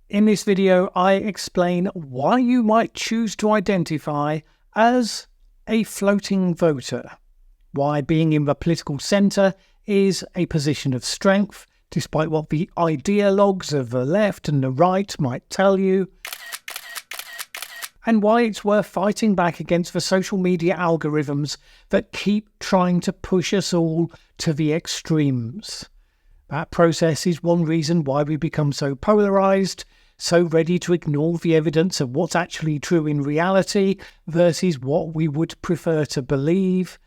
In this video, I explain why you might choose to identify as a floating voter, why being in the political centre is a position of strength, despite what the ideologues of the left and the right might tell you, and why it's worth fighting back against the social media algorithms that keep trying to push us all to the extremes. That process is one reason why we become so polarised, so ready to ignore the evidence of what's actually true in reality versus what we would prefer to believe,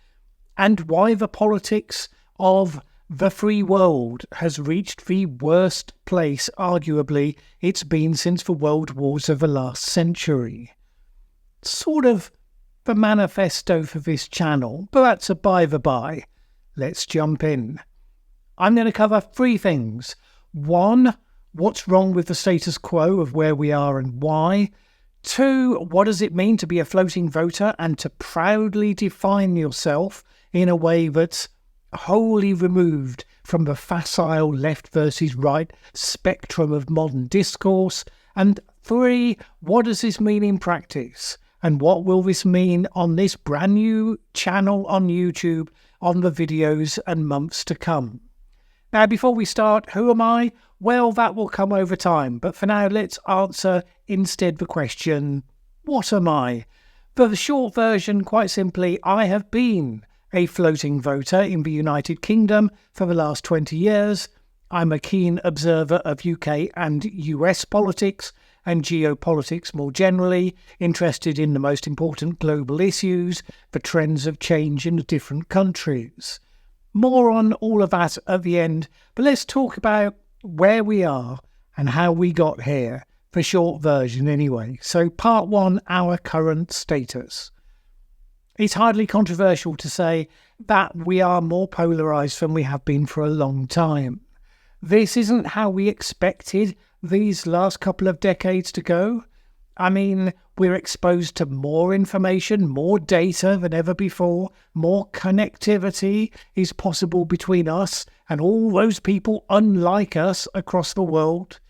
and why the politics of the free world has reached the worst place, arguably, it's been since the world wars of the last century. Sort of the manifesto for this channel, but that's a by the by. Let's jump in. I'm going to cover three things. 1, what's wrong with the status quo of where we are and why. 2, what does it mean to be a floating voter and to proudly define yourself in a way that's wholly removed from the facile left versus right spectrum of modern discourse. And 3, what does this mean in practice? And what will this mean on this brand new channel on YouTube on the videos and months to come? Now, before we start, who am I? Well, that will come over time. But for now, let's answer instead the question, what am I? For the short version, quite simply, I have been a floating voter in the United Kingdom for the last 20 years. I'm a keen observer of UK and US politics and geopolitics more generally, interested in the most important global issues, the trends of change in the different countries. More on all of that at the end, but let's talk about where we are and how we got here, the short version anyway. So part 1, our current status. It's hardly controversial to say that we are more polarised than we have been for a long time. This isn't how we expected these last couple of decades to go. I mean, we're exposed to more information, more data than ever before, more connectivity is possible between us and all those people unlike us across the world.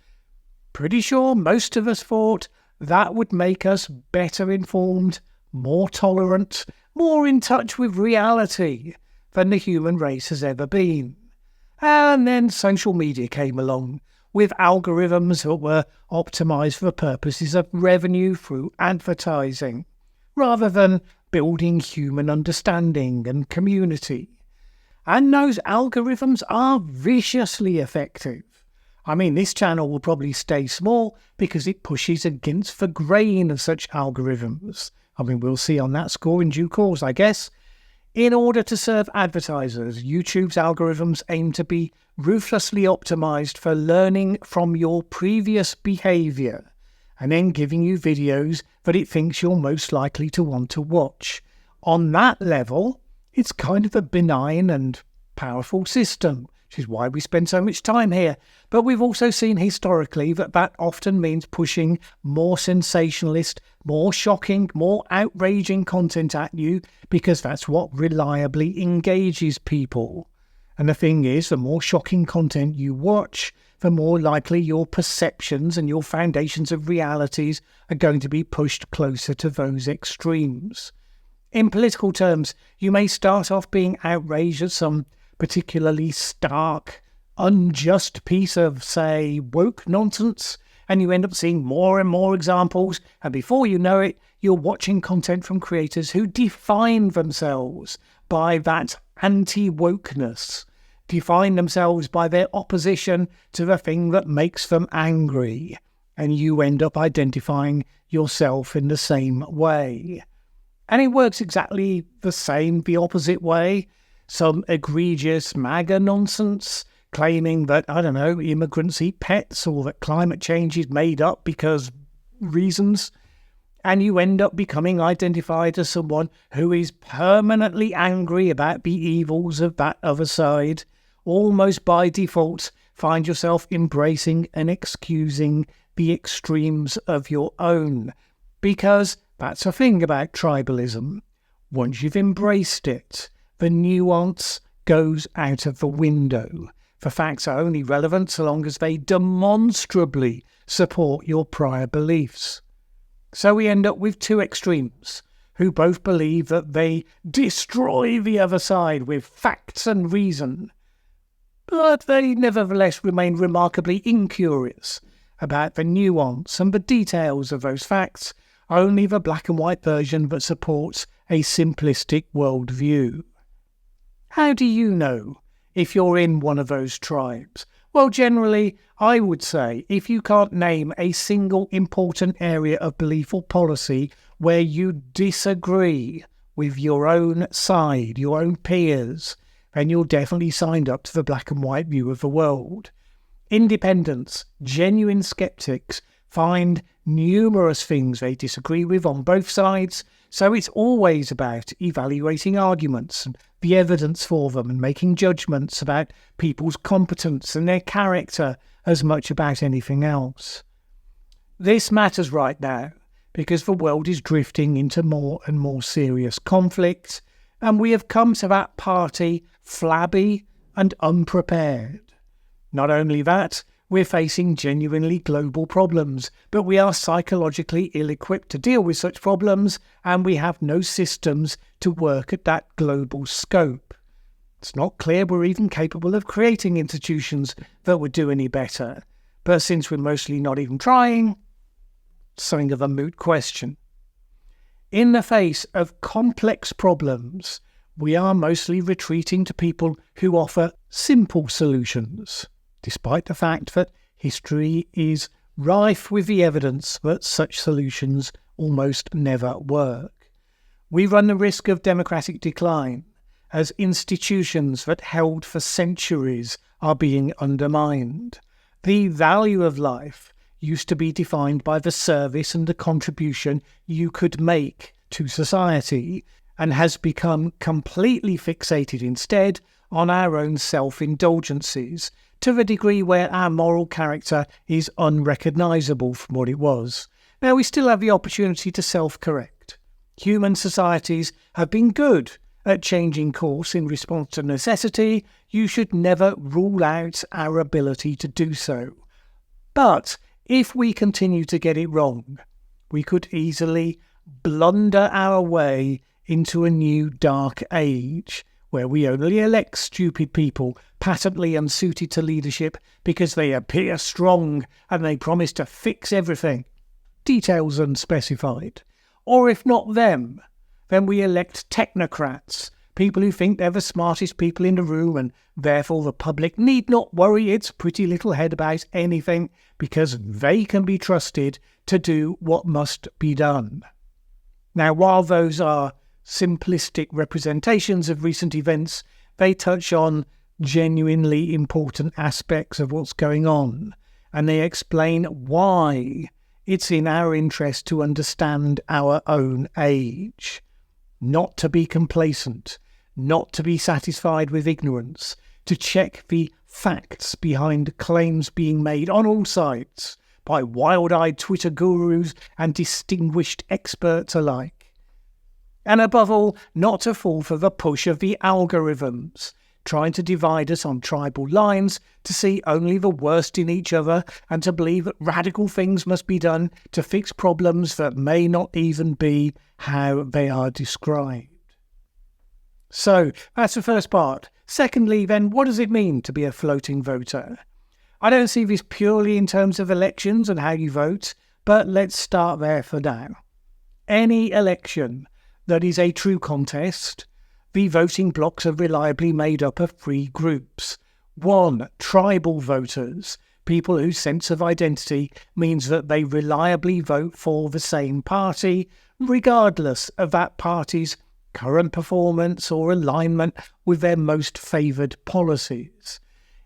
Pretty sure most of us thought that would make us better informed, more tolerant, more in touch with reality than the human race has ever been. And then social media came along, with algorithms that were optimised for purposes of revenue through advertising, rather than building human understanding and community. And those algorithms are viciously effective. I mean, this channel will probably stay small because it pushes against the grain of such algorithms. I mean, we'll see on that score in due course, I guess. In order to serve advertisers, YouTube's algorithms aim to be ruthlessly optimized for learning from your previous behavior and then giving you videos that it thinks you're most likely to want to watch. On that level, it's kind of a benign and powerful system, which is why we spend so much time here. But we've also seen historically that often means pushing more sensationalist, more shocking, more outraging content at you because that's what reliably engages people. And the thing is, the more shocking content you watch, the more likely your perceptions and your foundations of realities are going to be pushed closer to those extremes. In political terms, you may start off being outraged at some particularly stark, unjust piece of, say, woke nonsense, and you end up seeing more and more examples, and before you know it, you're watching content from creators who define themselves by that anti-wokeness, define themselves by their opposition to the thing that makes them angry, and you end up identifying yourself in the same way. And it works exactly the same, the opposite way. Some egregious MAGA nonsense claiming that, I don't know, immigrants eat pets or that climate change is made up because reasons. And you end up becoming identified as someone who is permanently angry about the evils of that other side. Almost by default, find yourself embracing and excusing the extremes of your own. Because that's a thing about tribalism. Once you've embraced it, the nuance goes out of the window. The facts are only relevant so long as they demonstrably support your prior beliefs. So we end up with two extremes who both believe that they destroy the other side with facts and reason, but they nevertheless remain remarkably incurious about the nuance and the details of those facts, only the black and white version that supports a simplistic worldview. How do you know if you're in one of those tribes? Well, generally, I would say if you can't name a single important area of belief or policy where you disagree with your own side, your own peers, then you're definitely signed up to the black and white view of the world. Independents, genuine skeptics, find numerous things they disagree with on both sides, so it's always about evaluating arguments and the evidence for them and making judgments about people's competence and their character as much about anything else. This matters right now because the world is drifting into more and more serious conflict, and we have come to that party flabby and unprepared. Not only that, we're facing genuinely global problems, but we are psychologically ill-equipped to deal with such problems, and we have no systems to work at that global scope. It's not clear we're even capable of creating institutions that would do any better, but since we're mostly not even trying, something of a moot question. In the face of complex problems, we are mostly retreating to people who offer simple solutions, despite the fact that history is rife with the evidence that such solutions almost never work. We run the risk of democratic decline as institutions that held for centuries are being undermined. The value of life used to be defined by the service and the contribution you could make to society, and has become completely fixated instead on our own self-indulgences, to the degree where our moral character is unrecognisable from what it was. Now, we still have the opportunity to self-correct. Human societies have been good at changing course in response to necessity. You should never rule out our ability to do so. But if we continue to get it wrong, we could easily blunder our way into a new dark age, where we only elect stupid people patently unsuited to leadership because they appear strong and they promise to fix everything, details unspecified. Or if not them, then we elect technocrats, people who think they're the smartest people in the room, and therefore the public need not worry its pretty little head about anything because they can be trusted to do what must be done. Now, while those are simplistic representations of recent events, they touch on genuinely important aspects of what's going on, and they explain why it's in our interest to understand our own age, not to be complacent, not to be satisfied with ignorance, to check the facts behind claims being made on all sides by wild-eyed Twitter gurus and distinguished experts alike. And above all, not to fall for the push of the algorithms, trying to divide us on tribal lines, to see only the worst in each other, and to believe that radical things must be done to fix problems that may not even be how they are described. So, that's the first part. Secondly, then, what does it mean to be a floating voter? I don't see this purely in terms of elections and how you vote, but let's start there for now. Any election that is a true contest, the voting blocks are reliably made up of three groups. 1. Tribal voters, people whose sense of identity means that they reliably vote for the same party, regardless of that party's current performance or alignment with their most favoured policies.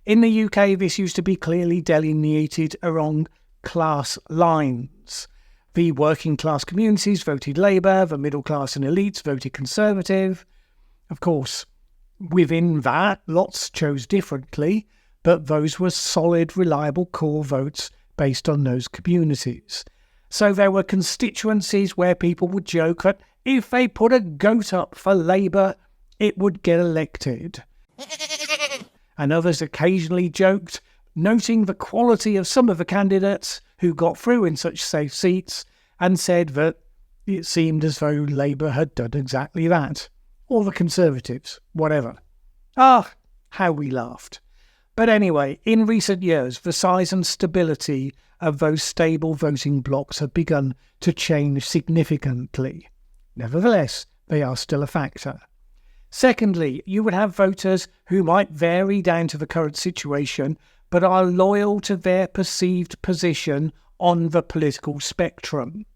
In the UK, this used to be clearly delineated along class lines. The working class communities voted Labour, the middle class and elites voted Conservative. Of course, within that, lots chose differently, but those were solid, reliable core votes based on those communities. So there were constituencies where people would joke that if they put a goat up for Labour, it would get elected. And others occasionally joked, noting the quality of some of the candidates who got through in such safe seats and said that it seemed as though Labour had done exactly that. Or the Conservatives, whatever. Ah, how we laughed. But anyway, in recent years, the size and stability of those stable voting blocks have begun to change significantly. Nevertheless, they are still a factor. Secondly, you would have voters who might vary down to the current situation, but are loyal to their perceived position on the political spectrum.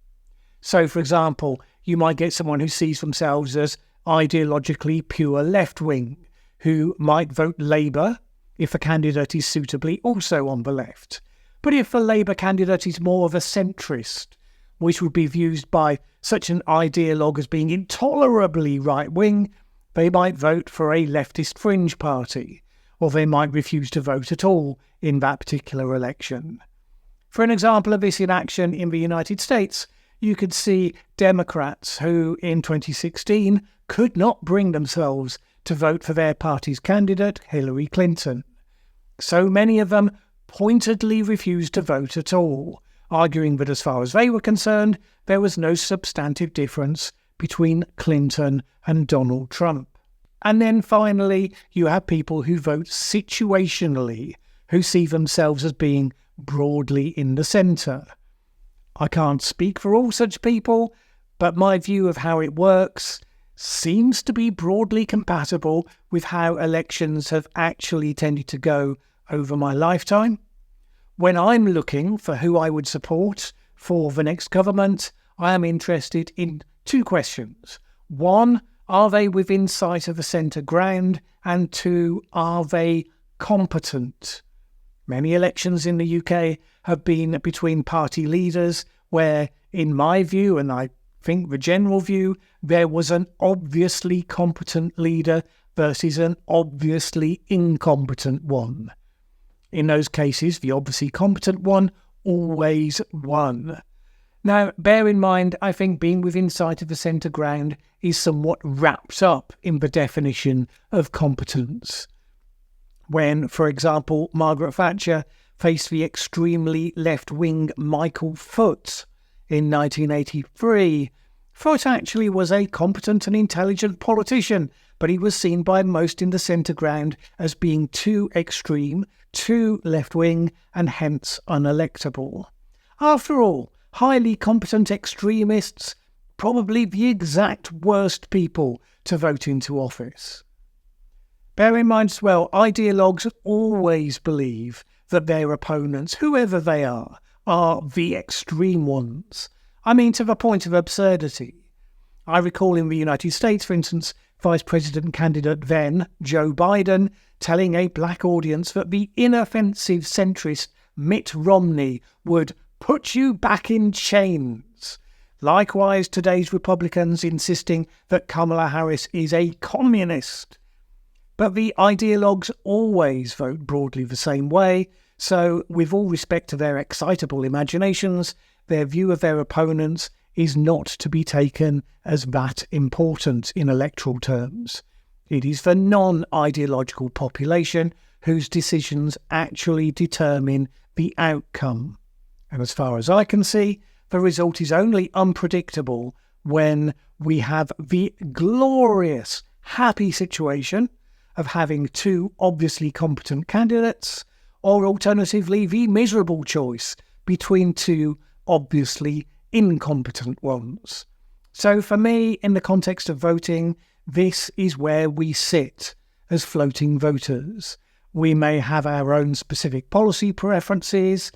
So, for example, you might get someone who sees themselves as ideologically pure left-wing, who might vote Labour if a candidate is suitably also on the left. But if the Labour candidate is more of a centrist, which would be viewed by such an ideologue as being intolerably right-wing, they might vote for a leftist fringe party, or they might refuse to vote at all in that particular election. For an example of this in action in the United States, you could see Democrats who, in 2016, could not bring themselves to vote for their party's candidate, Hillary Clinton. So many of them pointedly refused to vote at all, arguing that as far as they were concerned, there was no substantive difference between Clinton and Donald Trump. And then finally, you have people who vote situationally, who see themselves as being broadly in the centre. I can't speak for all such people, but my view of how it works seems to be broadly compatible with how elections have actually tended to go over my lifetime. When I'm looking for who I would support for the next government, I am interested in two questions. One, are they within sight of the centre ground? And two, are they competent? Many elections in the UK have been between party leaders where, in my view, and I think the general view, there was an obviously competent leader versus an obviously incompetent one. In those cases, the obviously competent one always won. Now, bear in mind, I think being within sight of the centre ground is somewhat wrapped up in the definition of competence. When, for example, Margaret Thatcher faced the extremely left-wing Michael Foot in 1983, Foot actually was a competent and intelligent politician, but he was seen by most in the centre ground as being too extreme, too left-wing, and hence unelectable. After all, highly competent extremists, probably the exact worst people to vote into office. Bear in mind as well, ideologues always believe that their opponents, whoever they are the extreme ones. I mean, to the point of absurdity. I recall in the United States, for instance, Vice President candidate then, Joe Biden, telling a black audience that the inoffensive centrist Mitt Romney would put you back in chains. Likewise, today's Republicans insisting that Kamala Harris is a communist. But the ideologues always vote broadly the same way, so with all respect to their excitable imaginations, their view of their opponents is not to be taken as that important in electoral terms. It is the non-ideological population whose decisions actually determine the outcome. And as far as I can see, the result is only unpredictable when we have the glorious, happy situation of having two obviously competent candidates, or alternatively the miserable choice between two obviously incompetent ones. So for me, in the context of voting, this is where we sit as floating voters. We may have our own specific policy preferences,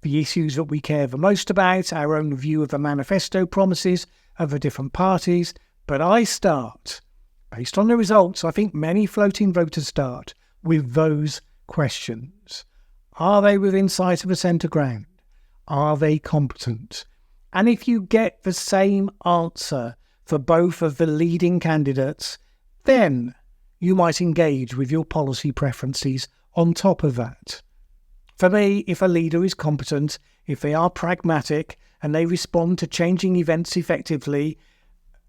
the issues that we care the most about, our own view of the manifesto promises of the different parties, but I start, based on the results, I think many floating voters start with those questions. Are they within sight of the centre ground? Are they competent? And if you get the same answer for both of the leading candidates, then you might engage with your policy preferences on top of that. For me, if a leader is competent, if they are pragmatic and they respond to changing events effectively,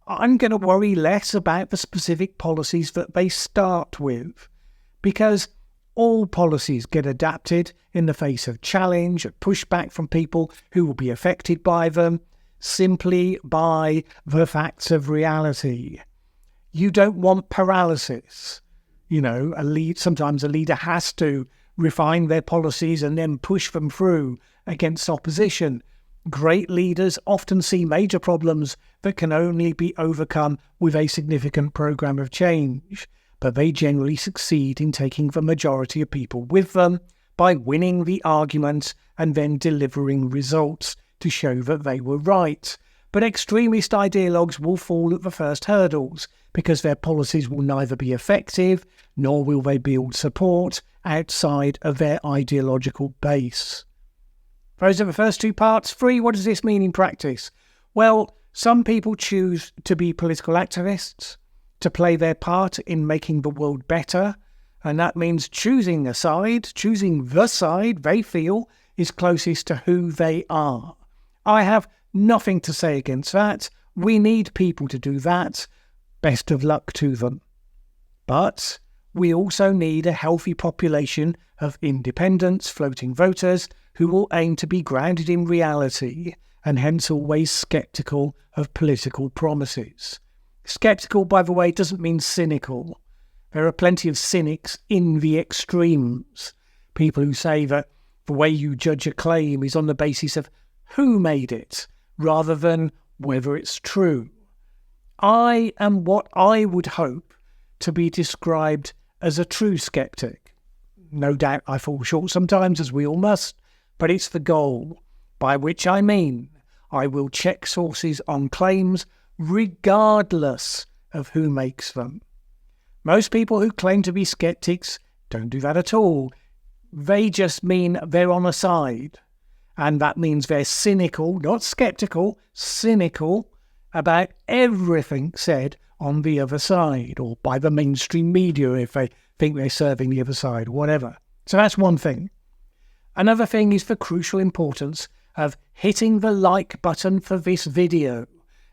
I'm going to worry less about the specific policies that they start with. Because all policies get adapted in the face of challenge, of pushback from people who will be affected by them, simply by the facts of reality. You don't want paralysis. Sometimes a leader has to refine their policies and then push them through against opposition. Great leaders often see major problems that can only be overcome with a significant program of change, but they generally succeed in taking the majority of people with them by winning the argument and then delivering results to show that they were right. But extremist ideologues will fall at the first hurdles because their policies will neither be effective nor will they build support outside of their ideological base. Those are the first two parts. 3, what does this mean in practice? Well, some people choose to be political activists, to play their part in making the world better, and that means choosing the side they feel is closest to who they are. I have nothing to say against that. We need people to do that. Best of luck to them. But we also need a healthy population of independents, floating voters, who will aim to be grounded in reality and hence always sceptical of political promises. Sceptical, by the way, doesn't mean cynical. There are plenty of cynics in the extremes. People who say that the way you judge a claim is on the basis of who made it, rather than whether it's true. I am what I would hope to be described as a true skeptic. No doubt I fall short sometimes, as we all must, but it's the goal, by which I mean I will check sources on claims regardless of who makes them. Most people who claim to be skeptics don't do that at all. They just mean they're on a side. And that means they're cynical, not skeptical, cynical about everything said on the other side, or by the mainstream media if they think they're serving the other side, or whatever. So that's one thing. Another thing is the crucial importance of hitting the like button for this video.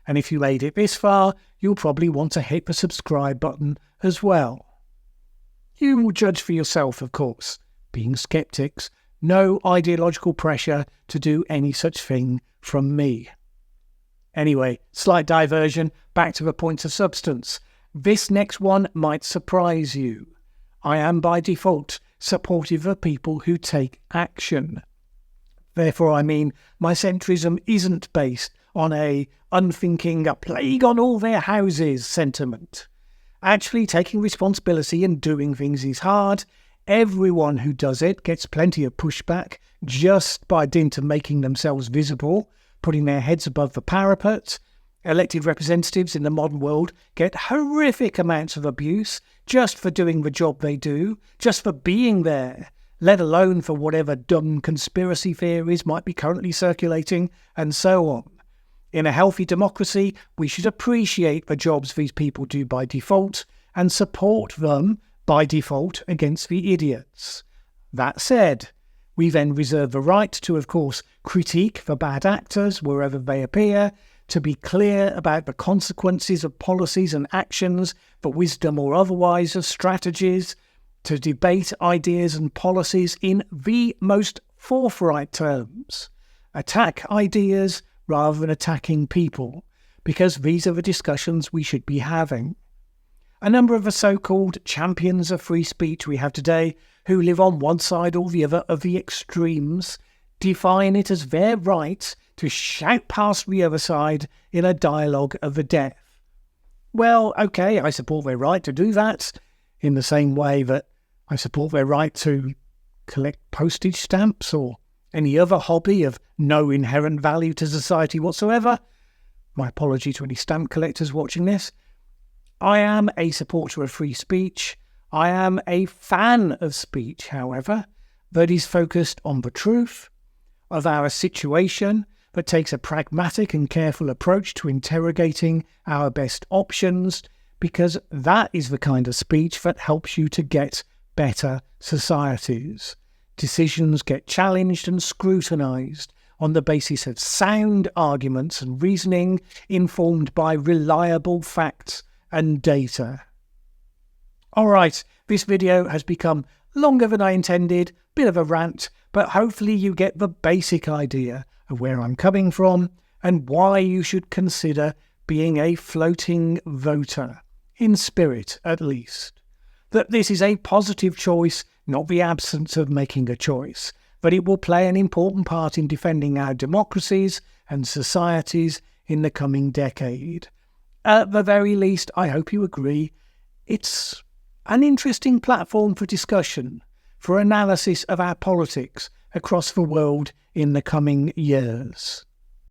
And if you made it this far, you'll probably want to hit the subscribe button as well. You will judge for yourself, of course. Being skeptics, no ideological pressure to do any such thing from me. Anyway, slight diversion, back to the points of substance. This next one might surprise you. I am by default supportive of people who take action. Therefore, I mean, my centrism isn't based on a unthinking, a plague on all their houses sentiment. Actually, taking responsibility and doing things is hard. Everyone who does it gets plenty of pushback just by dint of making themselves visible, putting their heads above the parapet. Elected representatives in the modern world get horrific amounts of abuse just for doing the job they do, just for being there, let alone for whatever dumb conspiracy theories might be currently circulating, and so on. In a healthy democracy, we should appreciate the jobs these people do by default and support them by default against the idiots. That said, we then reserve the right to, of course, critique the bad actors wherever they appear, to be clear about the consequences of policies and actions, for wisdom or otherwise of strategies, to debate ideas and policies in the most forthright terms, attack ideas rather than attacking people, because these are the discussions we should be having. A number of the so-called champions of free speech we have today, who live on one side or the other of the extremes, define it as their right to shout past the other side in a dialogue of the deaf. Well, okay, I support their right to do that, in the same way that I support their right to collect postage stamps or any other hobby of no inherent value to society whatsoever. My apology to any stamp collectors watching this. I am a supporter of free speech. I am a fan of speech, however, that is focused on the truth of our situation, that takes a pragmatic and careful approach to interrogating our best options, because that is the kind of speech that helps you to get better societies. Decisions get challenged and scrutinised on the basis of sound arguments and reasoning informed by reliable facts and data. Alright, this video has become Longer than I intended, bit of a rant, but hopefully you get the basic idea of where I'm coming from and why you should consider being a floating voter, in spirit at least. That this is a positive choice, not the absence of making a choice, but it will play an important part in defending our democracies and societies in the coming decade. At the very least, I hope you agree, it's an interesting platform for discussion, for analysis of our politics across the world in the coming years.